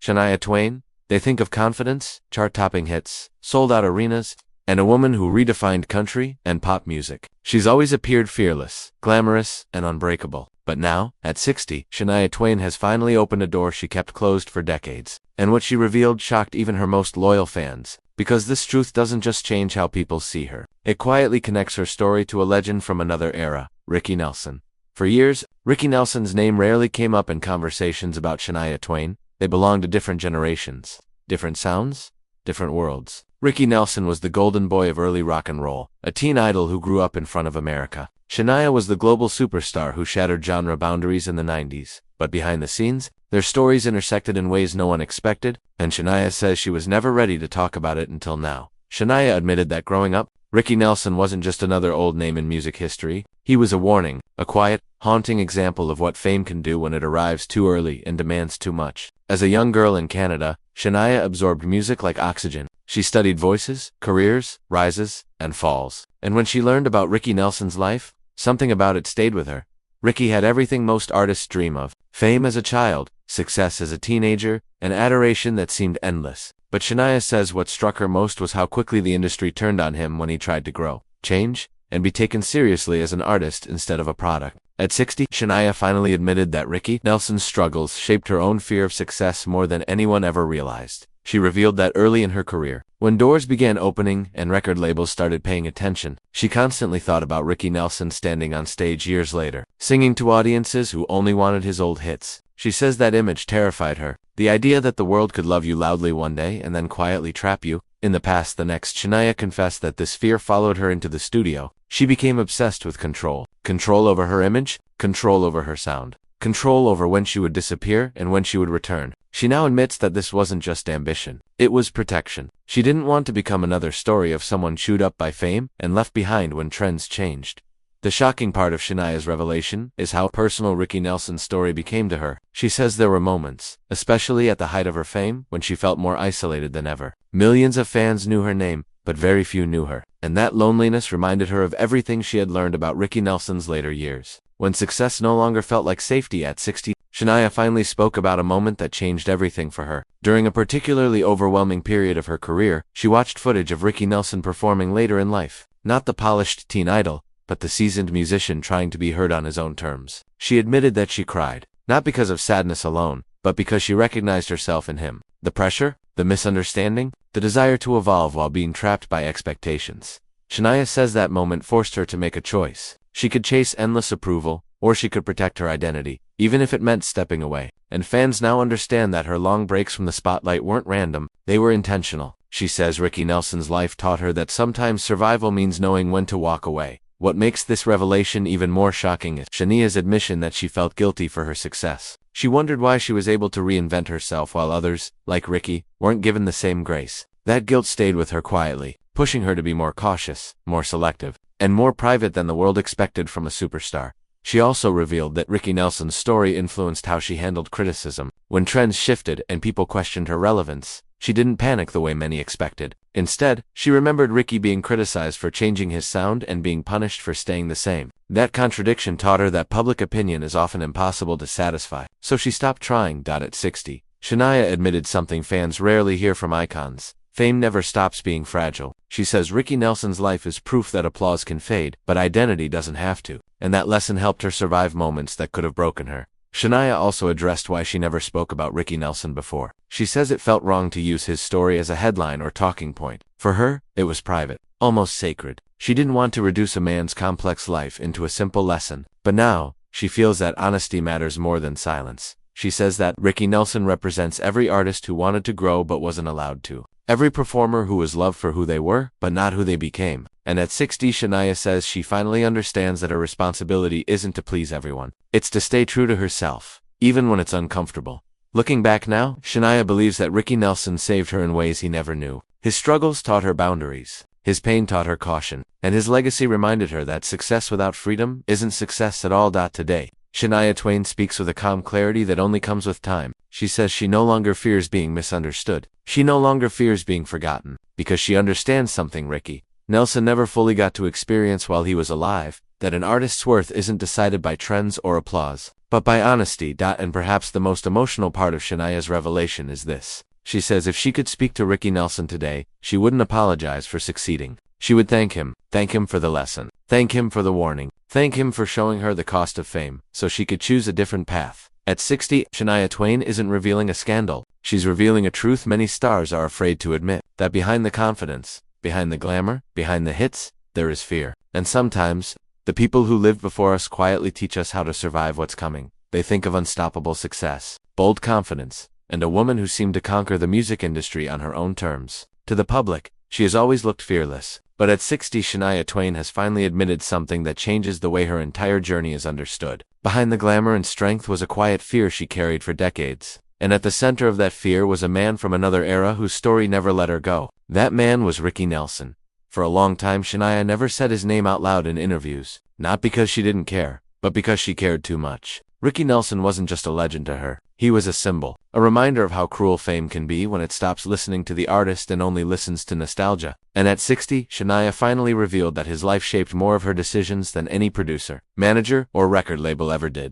Shania Twain, they think of confidence, chart-topping hits, sold-out arenas, and a woman who redefined country and pop music. She's always appeared fearless, glamorous, and unbreakable. But now, at 60, Shania Twain has finally opened a door she kept closed for decades. And what she revealed shocked even her most loyal fans. Because this truth doesn't just change how people see her. It quietly connects her story to a legend from another era, Ricky Nelson. For years, Ricky Nelson's name rarely came up in conversations about Shania Twain. They belonged to different generations, different sounds, different worlds. Ricky Nelson was the golden boy of early rock and roll, a teen idol who grew up in front of America. Shania was the global superstar who shattered genre boundaries in the 90s. But behind the scenes, their stories intersected in ways no one expected, and Shania says she was never ready to talk about it until now. Shania admitted that growing up, Ricky Nelson wasn't just another old name in music history. He was a warning, a quiet, haunting example of what fame can do when it arrives too early and demands too much. As a young girl in Canada, Shania absorbed music like oxygen. She studied voices, careers, rises, and falls. And when she learned about Ricky Nelson's life, something about it stayed with her. Ricky had everything most artists dream of: fame as a child, success as a teenager, and adoration that seemed endless. But Shania says what struck her most was how quickly the industry turned on him when he tried to grow, change, and be taken seriously as an artist instead of a product. At 60, Shania finally admitted that Ricky Nelson's struggles shaped her own fear of success more than anyone ever realized. She revealed that early in her career, when doors began opening and record labels started paying attention, she constantly thought about Ricky Nelson standing on stage years later, singing to audiences who only wanted his old hits. She says that image terrified her. The idea that the world could love you loudly one day and then quietly trap you in the past the next. Shania confessed that this fear followed her into the studio. She became obsessed with control. Control over her image, control over her sound, control over when she would disappear and when she would return. She now admits that this wasn't just ambition. It was protection. She didn't want to become another story of someone chewed up by fame and left behind when trends changed. The shocking part of Shania's revelation is how personal Ricky Nelson's story became to her. She says there were moments, especially at the height of her fame, when she felt more isolated than ever. Millions of fans knew her name, but very few knew her. And that loneliness reminded her of everything she had learned about Ricky Nelson's later years. When success no longer felt like safety at 60, Shania finally spoke about a moment that changed everything for her. During a particularly overwhelming period of her career, she watched footage of Ricky Nelson performing later in life. Not the polished teen idol, but the seasoned musician trying to be heard on his own terms. She admitted that she cried, not because of sadness alone, but because she recognized herself in him. The pressure, the misunderstanding, the desire to evolve while being trapped by expectations. Shania says that moment forced her to make a choice. She could chase endless approval, or she could protect her identity, even if it meant stepping away. And fans now understand that her long breaks from the spotlight weren't random, they were intentional. She says Ricky Nelson's life taught her that sometimes survival means knowing when to walk away. What makes this revelation even more shocking is Shania's admission that she felt guilty for her success. She wondered why she was able to reinvent herself while others, like Ricky, weren't given the same grace. That guilt stayed with her quietly, pushing her to be more cautious, more selective, and more private than the world expected from a superstar. She also revealed that Ricky Nelson's story influenced how she handled criticism. When trends shifted and people questioned her relevance, she didn't panic the way many expected. Instead, she remembered Ricky being criticized for changing his sound and being punished for staying the same. That contradiction taught her that public opinion is often impossible to satisfy, so she stopped trying. At 60, Shania admitted something fans rarely hear from icons: fame never stops being fragile. She says Ricky Nelson's life is proof that applause can fade, but identity doesn't have to, and that lesson helped her survive moments that could have broken her. Shania also addressed why she never spoke about Ricky Nelson before. She says it felt wrong to use his story as a headline or talking point. For her, it was private, almost sacred. She didn't want to reduce a man's complex life into a simple lesson. But now, she feels that honesty matters more than silence. She says that Ricky Nelson represents every artist who wanted to grow but wasn't allowed to. Every performer who was loved for who they were, but not who they became. And at 60, Shania says she finally understands that her responsibility isn't to please everyone. It's to stay true to herself, even when it's uncomfortable. Looking back now, Shania believes that Ricky Nelson saved her in ways he never knew. His struggles taught her boundaries. His pain taught her caution. And his legacy reminded her that success without freedom isn't success at all. Today, Shania Twain speaks with a calm clarity that only comes with time. She says she no longer fears being misunderstood. She no longer fears being forgotten, because she understands something Ricky Nelson never fully got to experience while he was alive, that an artist's worth isn't decided by trends or applause, but by honesty. And perhaps the most emotional part of Shania's revelation is this. She says if she could speak to Ricky Nelson today, she wouldn't apologize for succeeding. She would thank him for the lesson, thank him for the warning, thank him for showing her the cost of fame, so she could choose a different path. At 60, Shania Twain isn't revealing a scandal. She's revealing a truth many stars are afraid to admit, that behind the confidence, behind the glamour, behind the hits, there is fear. And sometimes, the people who lived before us quietly teach us how to survive what's coming. They think of unstoppable success, bold confidence, and a woman who seemed to conquer the music industry on her own terms. To the public, she has always looked fearless. But at 60, Shania Twain has finally admitted something that changes the way her entire journey is understood. Behind the glamour and strength was a quiet fear she carried for decades. And at the center of that fear was a man from another era whose story never let her go. That man was Ricky Nelson. For a long time, Shania never said his name out loud in interviews. Not because she didn't care, but because she cared too much. Ricky Nelson wasn't just a legend to her. He was a symbol, a reminder of how cruel fame can be when it stops listening to the artist and only listens to nostalgia. And at 60, Shania finally revealed that his life shaped more of her decisions than any producer, manager, or record label ever did.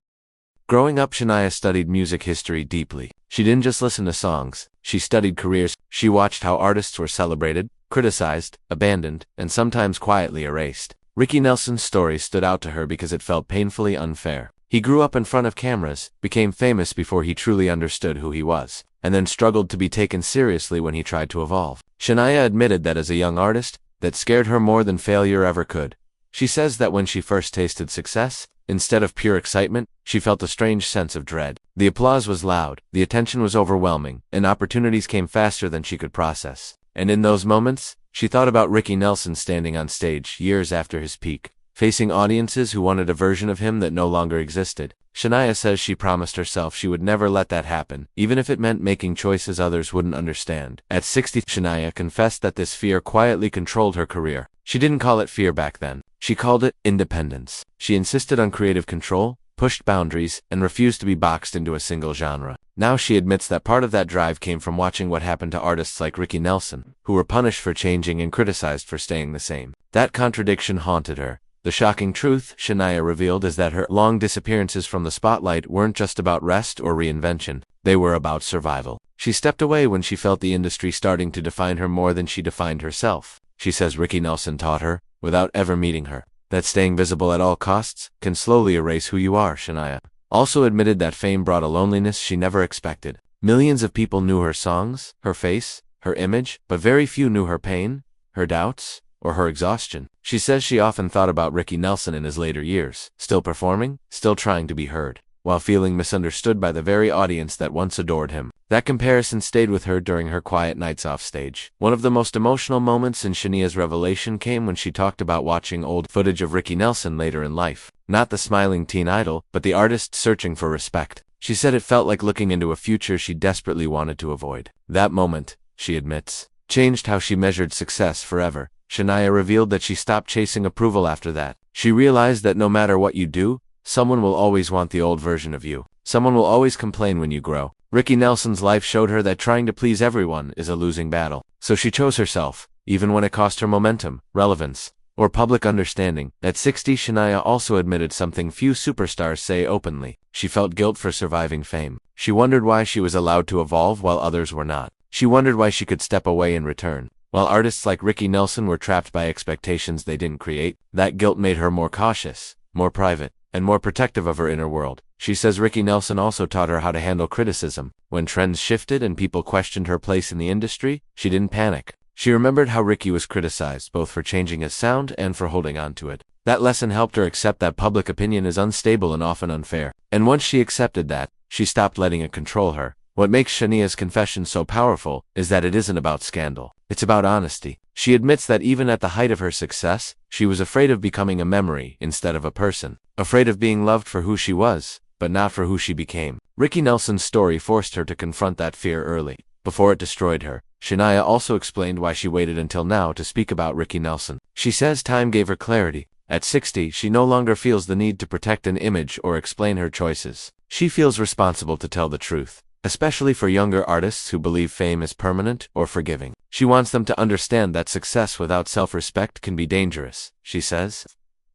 Growing up, Shania studied music history deeply. She didn't just listen to songs, she studied careers. She watched how artists were celebrated, criticized, abandoned, and sometimes quietly erased. Ricky Nelson's story stood out to her because it felt painfully unfair. He grew up in front of cameras, became famous before he truly understood who he was, and then struggled to be taken seriously when he tried to evolve. Shania admitted that as a young artist, that scared her more than failure ever could. She says that when she first tasted success, instead of pure excitement, she felt a strange sense of dread. The applause was loud, the attention was overwhelming, and opportunities came faster than she could process. And in those moments, she thought about Ricky Nelson standing on stage years after his peak, facing audiences who wanted a version of him that no longer existed. Shania says she promised herself she would never let that happen, even if it meant making choices others wouldn't understand. At 60, Shania confessed that this fear quietly controlled her career. She didn't call it fear back then. She called it independence. She insisted on creative control, pushed boundaries, and refused to be boxed into a single genre. Now she admits that part of that drive came from watching what happened to artists like Ricky Nelson, who were punished for changing and criticized for staying the same. That contradiction haunted her. The shocking truth, Shania revealed, is that her long disappearances from the spotlight weren't just about rest or reinvention. They were about survival. She stepped away when she felt the industry starting to define her more than she defined herself. She says Ricky Nelson taught her, without ever meeting her, that staying visible at all costs can slowly erase who you are. Shania also admitted that fame brought a loneliness she never expected. Millions of people knew her songs, her face, her image, but very few knew her pain, her doubts, or her exhaustion. She says she often thought about Ricky Nelson in his later years, still performing, still trying to be heard, while feeling misunderstood by the very audience that once adored him. That comparison stayed with her during her quiet nights off stage. One of the most emotional moments in Shania's revelation came when she talked about watching old footage of Ricky Nelson later in life. Not the smiling teen idol, but the artist searching for respect. She said it felt like looking into a future she desperately wanted to avoid. That moment, she admits, changed how she measured success forever. Shania revealed that she stopped chasing approval after that. She realized that no matter what you do, someone will always want the old version of you. Someone will always complain when you grow. Ricky Nelson's life showed her that trying to please everyone is a losing battle. So she chose herself, even when it cost her momentum, relevance, or public understanding. At 60, Shania also admitted something few superstars say openly. She felt guilt for surviving fame. She wondered why she was allowed to evolve while others were not. She wondered why she could step away in return, while artists like Ricky Nelson were trapped by expectations they didn't create. That guilt made her more cautious, more private, and more protective of her inner world. She says Ricky Nelson also taught her how to handle criticism. When trends shifted and people questioned her place in the industry, she didn't panic. She remembered how Ricky was criticized both for changing his sound and for holding on to it. That lesson helped her accept that public opinion is unstable and often unfair. And once she accepted that, she stopped letting it control her. What makes Shania's confession so powerful is that it isn't about scandal. It's about honesty. She admits that even at the height of her success, she was afraid of becoming a memory instead of a person. Afraid of being loved for who she was, but not for who she became. Ricky Nelson's story forced her to confront that fear early, before it destroyed her. Shania also explained why she waited until now to speak about Ricky Nelson. She says time gave her clarity. At 60, she no longer feels the need to protect an image or explain her choices. She feels responsible to tell the truth, especially for younger artists who believe fame is permanent or forgiving. She wants them to understand that success without self-respect can be dangerous. She says,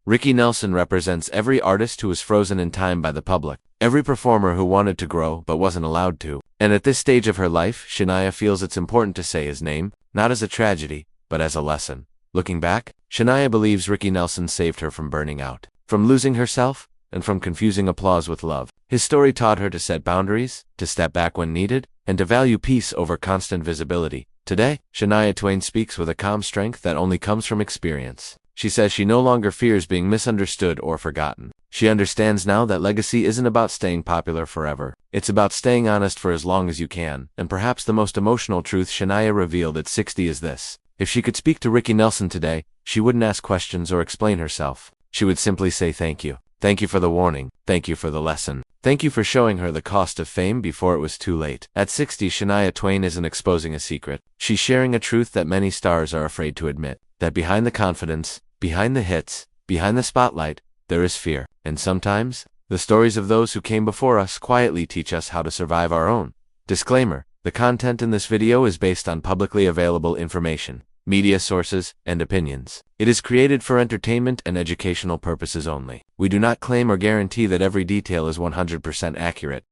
Ricky Nelson represents every artist who was frozen in time by the public, every performer who wanted to grow but wasn't allowed to. And at this stage of her life, Shania feels it's important to say his name, not as a tragedy, but as a lesson. Looking back, Shania believes Ricky Nelson saved her from burning out, from losing herself, and from confusing applause with love. His story taught her to set boundaries, to step back when needed, and to value peace over constant visibility. Today, Shania Twain speaks with a calm strength that only comes from experience. She says she no longer fears being misunderstood or forgotten. She understands now that legacy isn't about staying popular forever. It's about staying honest for as long as you can. And perhaps the most emotional truth Shania revealed at 60 is this: if she could speak to Ricky Nelson today, she wouldn't ask questions or explain herself. She would simply say thank you. Thank you for the warning. Thank you for the lesson. Thank you for showing her the cost of fame before it was too late. At 60, Shania Twain isn't exposing a secret. She's sharing a truth that many stars are afraid to admit. That behind the confidence, behind the hits, behind the spotlight, there is fear. And sometimes, the stories of those who came before us quietly teach us how to survive our own. Disclaimer: the content in this video is based on publicly available information, media sources, and opinions. It is created for entertainment and educational purposes only. We do not claim or guarantee that every detail is 100% accurate.